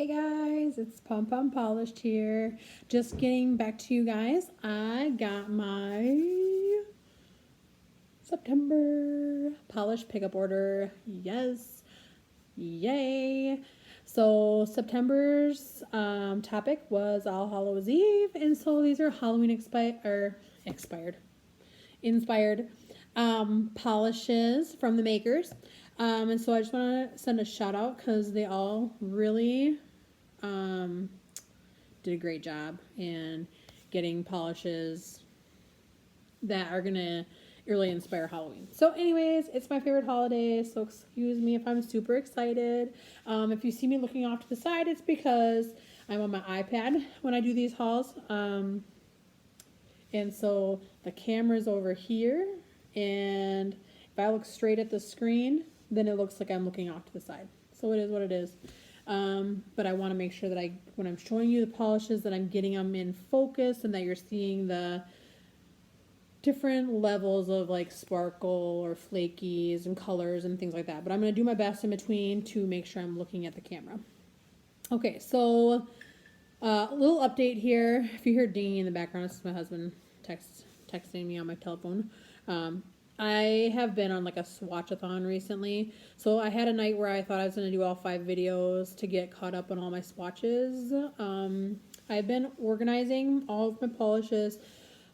Hey guys, it's Pom Pom Polished here. Just getting back to you guys. I got my September polish pickup order. Yes, yay! So September's topic was All Hallows Eve, and so these are Halloween inspired polishes from the makers. And so I just want to send a shout out because they all really did a great job in getting polishes that are gonna really inspire Halloween. So, anyways, it's my favorite holiday, so excuse me if I'm super excited. If you see me looking off to the side, it's because I'm on my iPad when I do these hauls. And so the camera's over here, and if I look straight at the screen, then it looks like I'm looking off to the side. So it is what it is. But I want to make sure that when I'm showing you the polishes, that I'm getting them in focus and that you're seeing the different levels of like sparkle or flakies and colors and things like that. But I'm going to do my best in between to make sure I'm looking at the camera. Okay, so a little update here. If you hear dinging in the background, this is my husband texting me on my telephone. I have been on like a swatchathon recently. So I had a night where I thought I was going to do all 5 videos to get caught up on all my swatches. I've been organizing all of my polishes,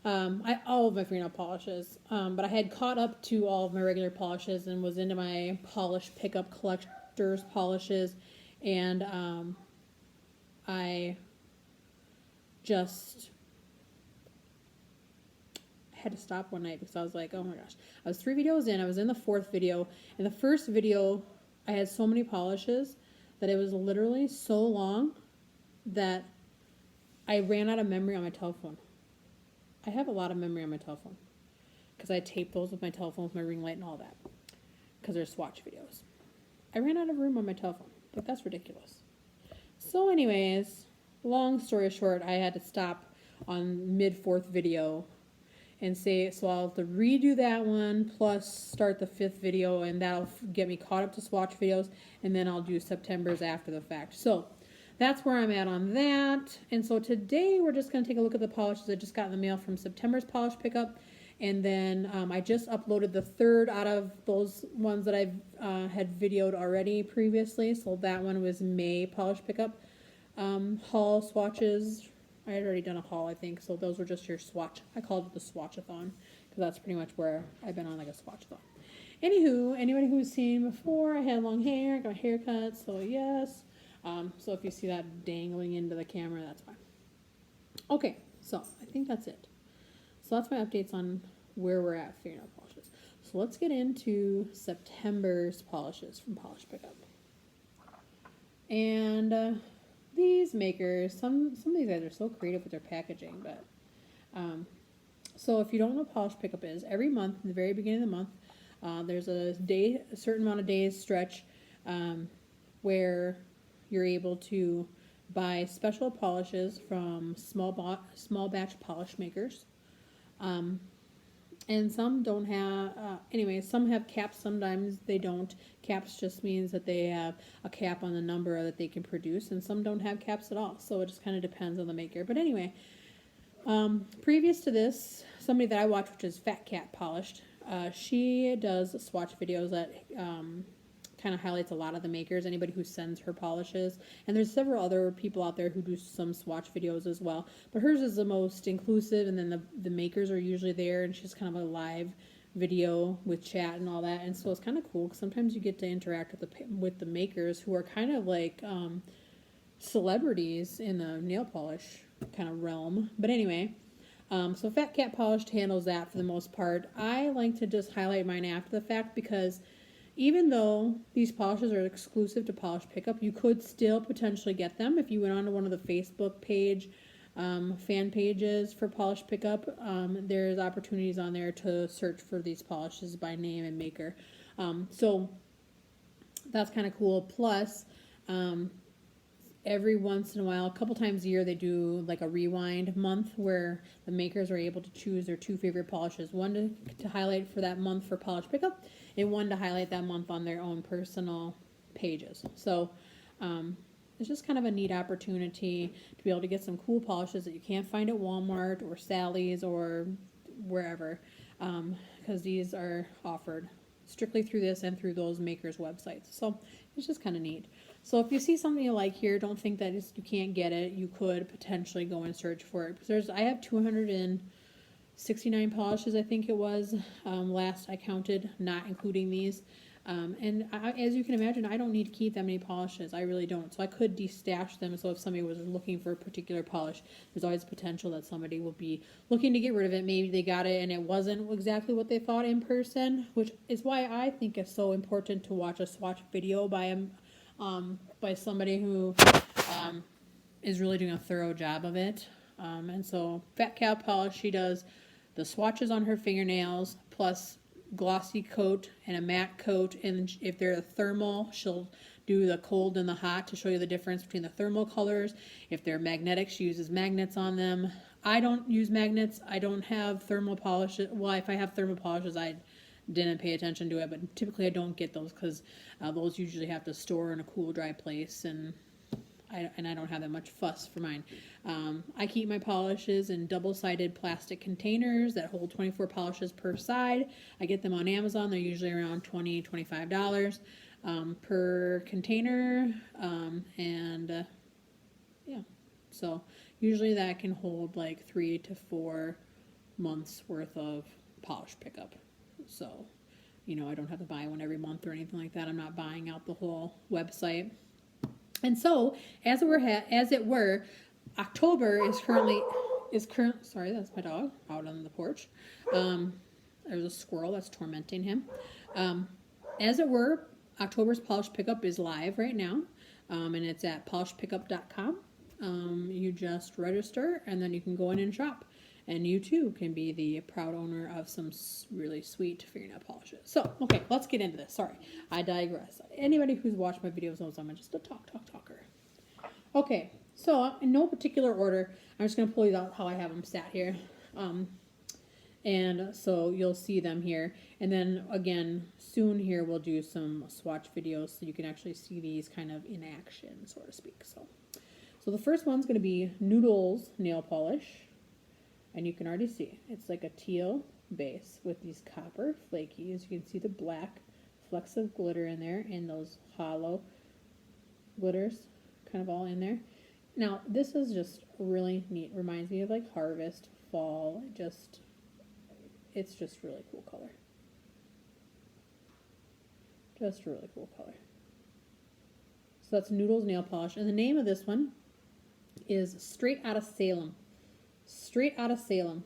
all of my fingernail polishes, but I had caught up to all of my regular polishes and was into my polish pickup collector's polishes, and I just had to stop one night because I was like, oh my gosh. I was 3 videos in. I was in the 4th video. In the first video, I had so many polishes that it was literally so long that I ran out of memory on my telephone. I have a lot of memory on my telephone because I taped those with my telephone with my ring light and all that because they're swatch videos. I ran out of room on my telephone. Like, that's ridiculous. So anyways, long story short, I had to stop on mid-4th video and say, so I'll have to redo that one plus start the 5th video, and that'll get me caught up to swatch videos, and then I'll do September's after the fact. So that's where I'm at on that. And so today we're just going to take a look at the polishes I just got in the mail from September's polish pickup, and then I just uploaded the 3rd out of those ones that I've had videoed already previously. So that one was May polish pickup haul swatches. I had already done a haul, I think, so those were just your swatch. I called it the swatchathon because that's pretty much where I've been on like a swatchathon. Anywho, anybody who's seen me before, I had long hair, got my hair cut, so yes. So if you see that dangling into the camera, that's fine. Okay, so I think that's it. So that's my updates on where we're at fingernail polishes. So let's get into September's polishes from Polish Pickup. And these makers, some of these guys are so creative with their packaging, but so if you don't know what Polish Pickup is, every month, in the very beginning of the month, there's a certain amount of days stretch where you're able to buy special polishes from small batch polish makers. And some don't have, some have caps, sometimes they don't. Caps just means that they have a cap on the number that they can produce, and some don't have caps at all. So it just kind of depends on the maker. But anyway, previous to this, somebody that I watch, which is Fat Cat Polished, she does swatch videos that kind of highlights a lot of the makers, anybody who sends her polishes. And there's several other people out there who do some swatch videos as well. But hers is the most inclusive, and then the makers are usually there, and she's kind of a live video with chat and all that. And so it's kind of cool because sometimes you get to interact with the makers who are kind of like celebrities in the nail polish kind of realm. But anyway, so Fat Cat Polished handles that for the most part. I like to just highlight mine after the fact because even though these polishes are exclusive to Polish Pickup, you could still potentially get them if you went onto one of the Facebook page fan pages for Polish Pickup. There's opportunities on there to search for these polishes by name and maker. So that's kind of cool. Plus, every once in a while, a couple times a year, they do like a rewind month where the makers are able to choose their 2 favorite polishes, one to highlight for that month for Polish Pickup, and one to highlight that month on their own personal pages. So it's just kind of a neat opportunity to be able to get some cool polishes that you can't find at Walmart or Sally's or wherever, because these are offered strictly through this and through those makers' websites. So it's just kind of neat. So if you see something you like here, don't think that you can't get it. You could potentially go and search for it. Because I have 269 polishes, I think it was, last I counted, not including these. As you can imagine, I don't need to keep that many polishes. I really don't. So I could destash them. So if somebody was looking for a particular polish, there's always a potential that somebody will be looking to get rid of it. Maybe they got it and it wasn't exactly what they thought in person, which is why I think it's so important to watch a swatch video by somebody who is really doing a thorough job of it. And so Fat Cow Polish, she does the swatches on her fingernails plus glossy coat and a matte coat, and if they're thermal, she'll do the cold and the hot to show you the difference between the thermal colors. If they're magnetic, she uses magnets on them. I don't use magnets. I don't have thermal polishes. Well, if I have thermal polishes, I didn't pay attention to it, but typically I don't get those because those usually have to store in a cool, dry place, and I don't have that much fuss for mine. I keep my polishes in double-sided plastic containers that hold 24 polishes per side. I get them on Amazon. They're usually around $20, $25 per container. Yeah, so usually that can hold like 3 to 4 months worth of polish pickup. So, I don't have to buy one every month or anything like that. I'm not buying out the whole website. And so, as it were, October sorry, that's my dog out on the porch. There's a squirrel that's tormenting him. As it were, October's polish pickup is live right now, and it's at polishpickup.com. You just register, and then you can go in and shop. And you too can be the proud owner of some really sweet fingernail polishes. So, okay, let's get into this. Sorry, I digress. Anybody who's watched my videos knows I'm just a talker. Okay, so in no particular order, I'm just going to pull these out how I have them sat here. And so you'll see them here. And then again, soon here we'll do some swatch videos so you can actually see these kind of in action, so to speak. So the first one's going to be Noodles nail polish. And you can already see, it's like a teal base with these copper flakies. You can see the black flecks of glitter in there and those hollow glitters kind of all in there. Now, this is just really neat. Reminds me of like harvest, fall, it's just really cool color. Just really cool color. So that's Noodles nail polish. And the name of this one is Straight Outta Salem. Straight Outta Salem.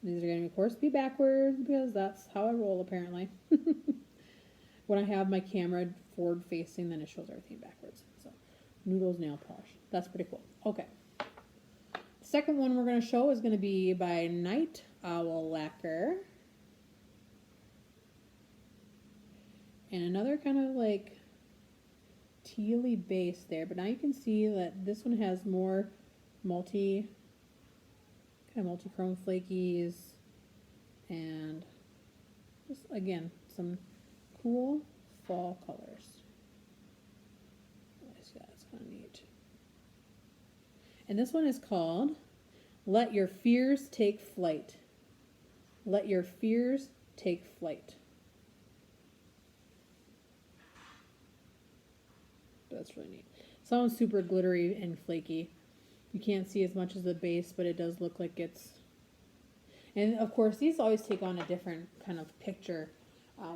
These are going to, of course, be backwards because that's how I roll, apparently. When I have my camera forward facing, then it shows everything backwards. So, Noodles nail polish. That's pretty cool. Okay. The second one we're going to show is going to be by Night Owl Lacquer. And another kind of like tealy base there. But now you can see that this one has more multi-chrome flakies and just again some cool fall colors. Yeah, it's kind of neat. And this one is called Let Your Fears Take Flight. Let Your Fears Take Flight. That's really neat. Sounds super glittery and flaky. You can't see as much as the base, but it does look like it's... And, of course, these always take on a different kind of picture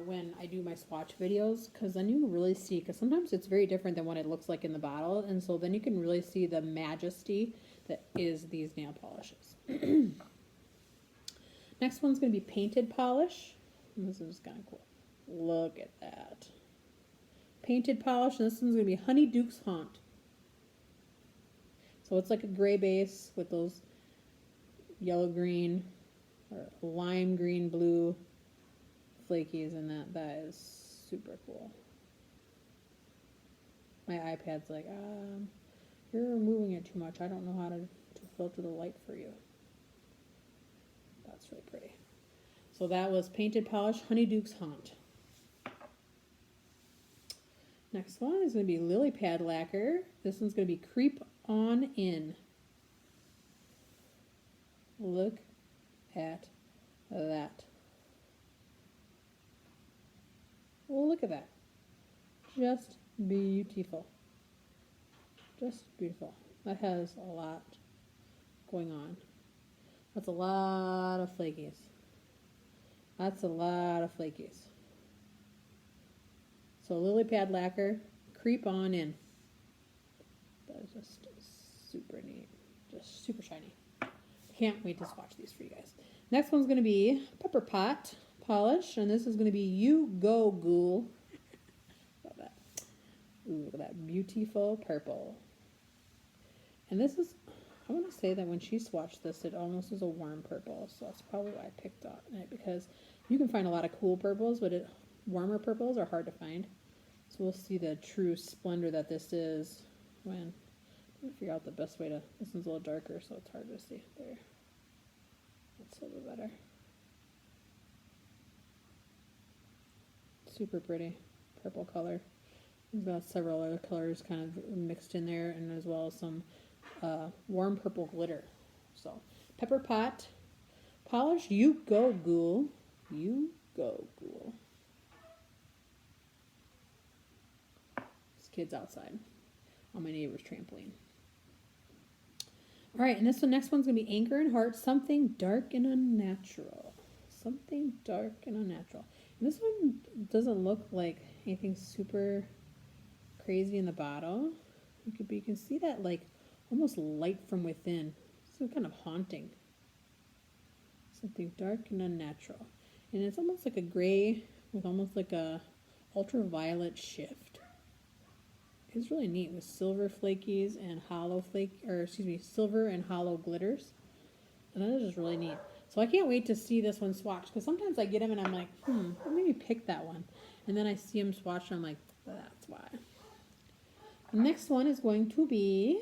when I do my swatch videos, because then you can really see, because sometimes it's very different than what it looks like in the bottle, and so then you can really see the majesty that is these nail polishes. Next one's going to be Painted Polish. And this is kind of cool. Look at that. Painted Polish, and this one's going to be Honey Duke's Haunt. So it's like a gray base with those yellow-green or lime-green blue flakies in that. That is super cool. My iPad's like, you're moving it too much. I don't know how to filter the light for you. That's really pretty. So that was Painted Polish, Honey Duke's Haunt. Next one is going to be Lily Pad Lacquer. This one's going to be Creep On In. Look at that. Look at that. Just beautiful. Just beautiful. That has a lot going on. That's a lot of flakies. That's a lot of flakies. So Lily Pad Lacquer, Creep On In. That is just super neat. Just super shiny. Can't wait to swatch these for you guys. Next one's going to be Pepper Pot Polish, and this is going to be You Go Ghoul. Love that. Ooh, look at that beautiful purple. And this is, I want to say that when she swatched this, it almost is a warm purple, so that's probably why I picked on it, because you can find a lot of cool purples, but warmer purples are hard to find. So we'll see the true splendor that this is when I figure out the best way to. This one's a little darker, so it's hard to see. There. That's a little bit better. Super pretty purple color. We've got several other colors kind of mixed in there, and as well as some warm purple glitter. So, Pepper Pot Polish, You Go Ghoul. You Go Ghoul. This kid's outside on my neighbor's trampoline. All right, and this one, next one's going to be Anchor and Heart, Something Dark and Unnatural. Something dark and unnatural. And this one doesn't look like anything super crazy in the bottle. You can see that like almost light from within. So kind of haunting. Something dark and unnatural. And it's almost like a gray with almost like a ultraviolet shift. It's really neat with silver flakies and silver and hollow glitters. And that is just really neat. So I can't wait to see this one swatched, because sometimes I get them and I'm like, maybe pick that one. And then I see them swatched and I'm like, that's why. The next one is going to be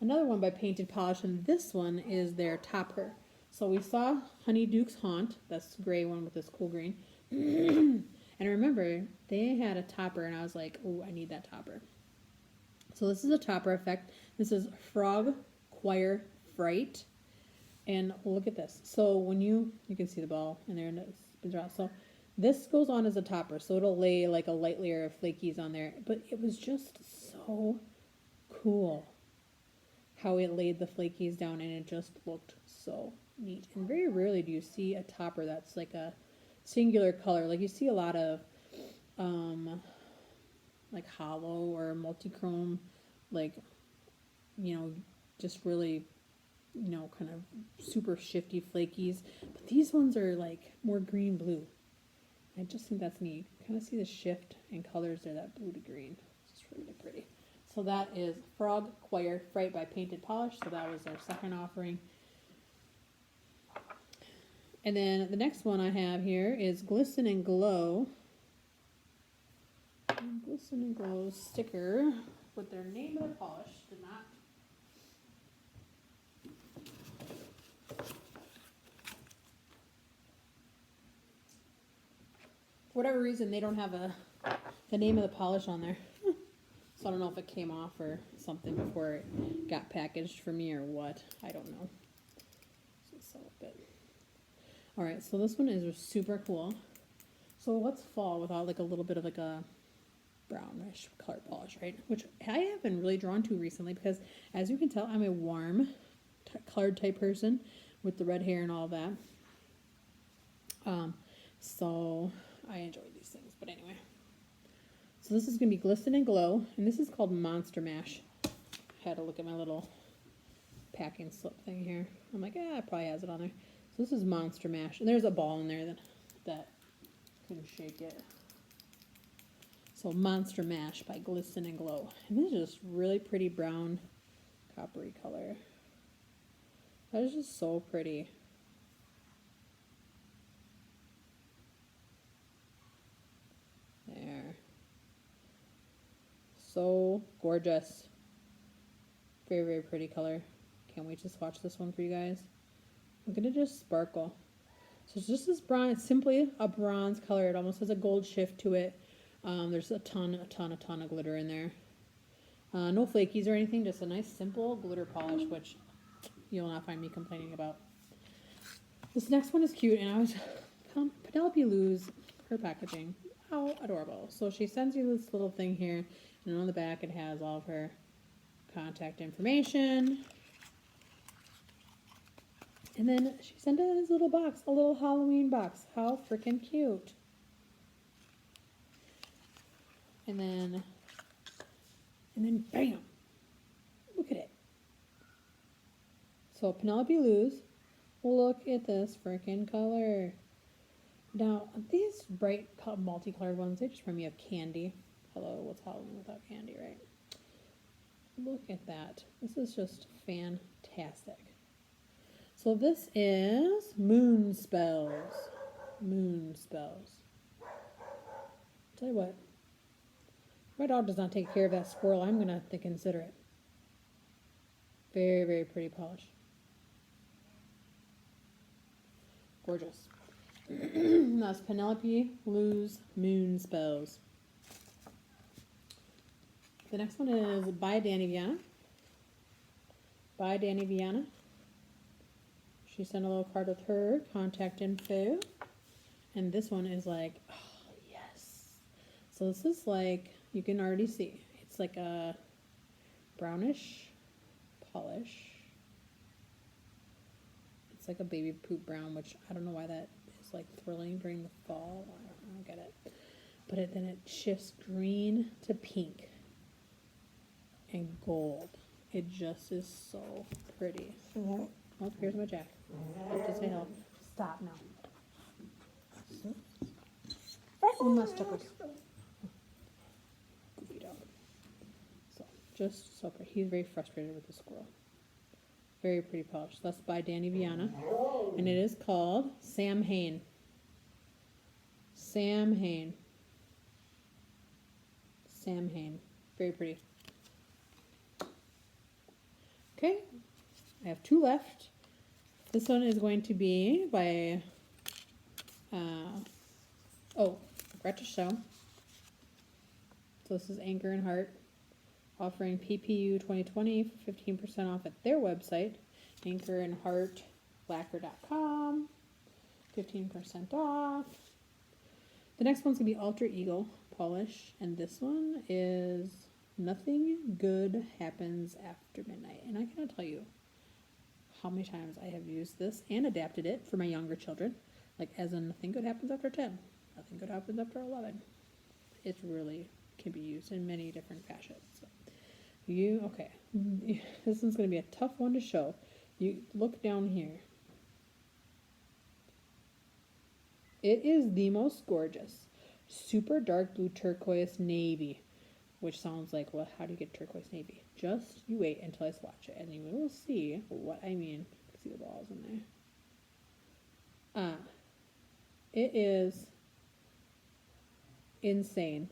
another one by Painted Polish, and this one is their topper. So we saw Honeyduke's Haunt, that's the gray one with this cool green. And remember, they had a topper, and I was like, oh, I need that topper. So this is a topper effect. This is Frog Choir Fright. And look at this. So when you can see the ball in there, and it spins around. So this goes on as a topper, so it'll lay like a light layer of flakies on there. But it was just so cool how it laid the flakies down, and it just looked so neat. And very rarely do you see a topper that's like a singular color. Like you see a lot of like hollow or multi-chrome, like, just really, kind of super shifty flakies. But these ones are like more green blue. I just think that's neat. Kind of see the shift in colors there, that blue to green. It's just really pretty. So that is Frog Choir Fright by Painted Polish. So that was our second offering. And then the next one I have here is Glisten and Glow. Glisten and Glow sticker with their name of the polish. Did not. For whatever reason, they don't have the name of the polish on there. So I don't know if it came off or something before it got packaged for me or what. I don't know. So a bit. All right, so this one is super cool. So what's fall without like a little bit of like a brownish color polish, right? Which I have been really drawn to recently, because as you can tell, I'm a warm colored type person with the red hair and all that. So I enjoy these things. But anyway, so this is going to be Glisten and Glow, and this is called Monster Mash. I had to look at my little packing slip thing here. I'm like, it probably has it on there. So this is Monster Mash, and there's a ball in there that couldn't shake it. So Monster Mash by Glisten and Glow. And this is just really pretty brown, coppery color. That is just so pretty. There. So gorgeous. Very, very pretty color. Can't wait to swatch this one for you guys. Look at it just sparkle. So it's just this bronze, it's simply a bronze color. It almost has a gold shift to it. There's a ton of glitter in there. No flakies or anything, just a nice simple glitter polish, which you'll not find me complaining about. This next one is cute, and I was Penelope Lou's her packaging. How adorable! So she sends you this little thing here, and on the back it has all of her contact information. And then she sent us this little box, a little Halloween box. How freaking cute! And then bam! Look at it. So Penelope Lou's. Look at this freaking color. Now, these bright multicolored ones, they just remind me of candy. Hello, what's Halloween without candy, right? Look at that. This is just fantastic. So this is Moon Spells. Moon Spells. Tell you what, if my dog does not take care of that squirrel, I'm going to have to consider it. Very, very pretty polish. Gorgeous. That's Penelope Lou's Moon Spells. The next one is by Danny Viana. By Danny Viana. She sent a little card with her contact info. And this one is like, oh, yes. So this is like, you can already see. It's like a brownish polish. It's like a baby poop brown, which I don't know why that is like thrilling during the fall. I don't get it. But then it shifts green to pink and gold. It just is so pretty. Oh, here's my Jack. I have to say hello. Stop now. One last stickers. Goofy dog. So, just so pretty. He's very frustrated with the squirrel. Very pretty polish. That's by Danny Viana. And it is called Sam Hain. Sam Hain. Sam Hain. Very pretty. Okay. I have two left. This one is going to be by, I forgot to show. So this is Anchor and Heart, offering PPU 2020 for 15% off at their website, anchorandheartlacquer.com, 15% off. The next one's going to be Alter Ego polish, and this one is Nothing Good Happens After Midnight. And I cannot tell you how many times I have used this and adapted it for my younger children, like as in nothing good happens after 10, nothing good happens after 11. It really can be used in many different fashions. So okay, this one's going to be a tough one to show. You look down here. It is the most gorgeous super dark blue turquoise navy, which sounds like, well, how do you get turquoise navy? Just you wait until I swatch it, and you will see what I mean. See the balls in there. It is insane.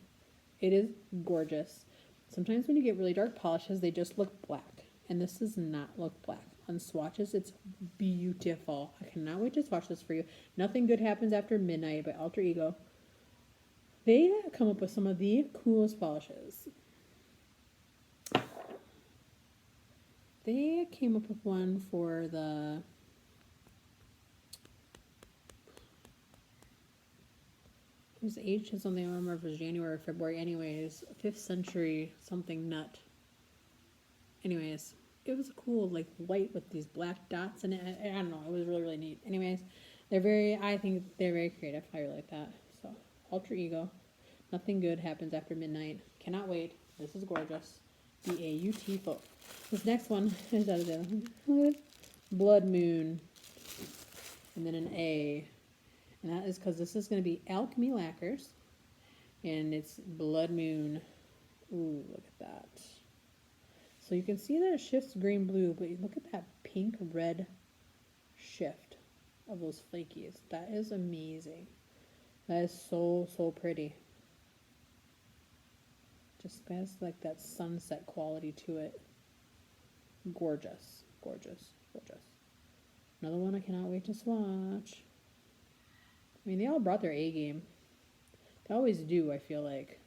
It is gorgeous. Sometimes when you get really dark polishes, they just look black, and this does not look black. On swatches, it's beautiful. I cannot wait to swatch this for you. Nothing Good Happens After Midnight by Alter Ego. They come up with some of the coolest polishes. They came up with one for the it was aged something, I don't remember if it was January or February, anyways, 5th century something nut. Anyways, it was cool, like white with these black dots in it. I don't know, it was really, really neat. Anyways, I think they're very creative. I really like that. So, Alter Ego. Nothing Good Happens After Midnight. Cannot wait. This is gorgeous. B-A-U-T folk. This next one is out of the Blood Moon. And then an A. And that is because this is going to be Alchemy Lacquers. And it's Blood Moon. Ooh, look at that. So you can see that it shifts green-blue, but look at that pink-red shift of those flakies. That is amazing. That is so, so pretty. Just has like that sunset quality to it. Gorgeous, gorgeous, gorgeous. Another one I cannot wait to swatch. I mean, they all brought their A game. They always do, I feel like.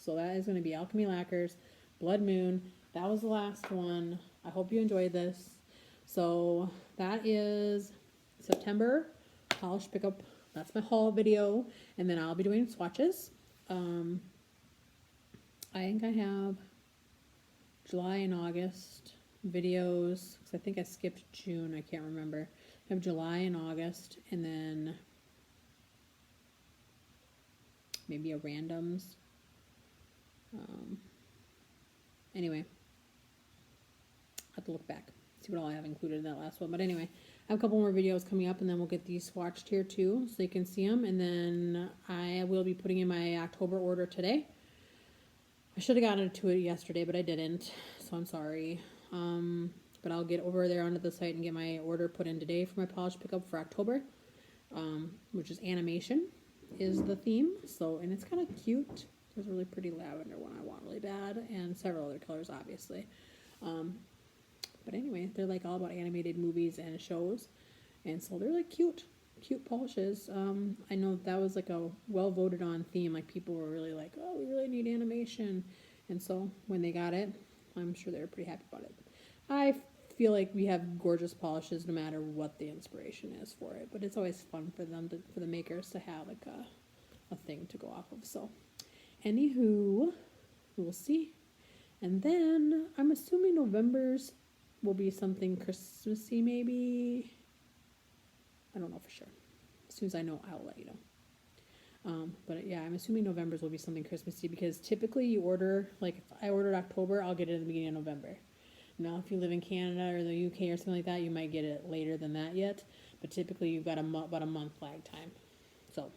So that is going to be Alchemy Lacquers, Blood Moon. That was the last one. I hope you enjoyed this. So that is September polish pickup. That's my haul video, and then I'll be doing swatches. I think I have July and August videos, because I think I skipped June. I can't remember. I have July and August, and then maybe a randoms. Anyway, I have to look back, see what all I have included in that last one. But anyway, I have a couple more videos coming up, and then we'll get these swatched here too, so you can see them. And then I will be putting in my October order today. I should have gotten to it yesterday, but I didn't, so I'm sorry. But I'll get over there onto the site and get my order put in today for my polish pickup for October, which is animation is the theme. So, and it's kind of cute. There's a really pretty lavender one I want really bad, and several other colors, obviously. But anyway, they're like all about animated movies and shows, and so they're like cute polishes. I know that was like a well voted on theme. Like people were really like, oh, we really need animation, and so when they got it, I'm sure they were pretty happy about it. I feel like we have gorgeous polishes no matter what the inspiration is for it, but it's always fun for them for the makers to have like a thing to go off of. So anywho, we'll see. And then I'm assuming November's will be something Christmassy, maybe. I don't know for sure. As soon as I know, I'll let you know. But yeah, I'm assuming November's will be something Christmassy, because typically you order, like if I ordered October, I'll get it in the beginning of November. Now, if you live in Canada or the UK or something like that, you might get it later than that yet. But typically you've got about a month lag time. So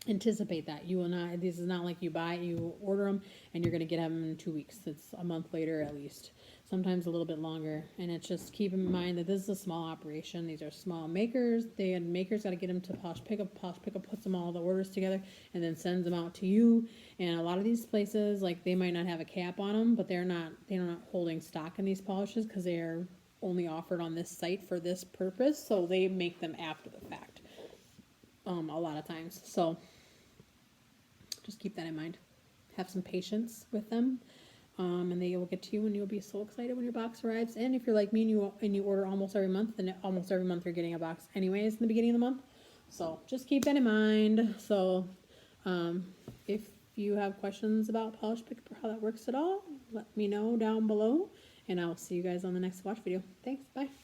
anticipate that. You will not, this is not like you order them and you're going to get them in 2 weeks. It's a month later at least, sometimes a little bit longer. And it's just keep in mind that this is a small operation. These are small makers. Makers got to get them to Polish Pickup. Polish Pickup puts them all the orders together and then sends them out to you. And a lot of these places, like, they might not have a cap on them, but they're not holding stock in these polishes because they are only offered on this site for this purpose. So they make them after the fact. A lot of times. So just keep that in mind. Have some patience with them. And they will get to you, and you'll be so excited when your box arrives. And if you're like me and you order almost every month, then almost every month you're getting a box anyways in the beginning of the month. So just keep that in mind. So if you have questions about Polish Pickup or how that works at all, let me know down below, and I'll see you guys on the next watch video. Thanks. Bye.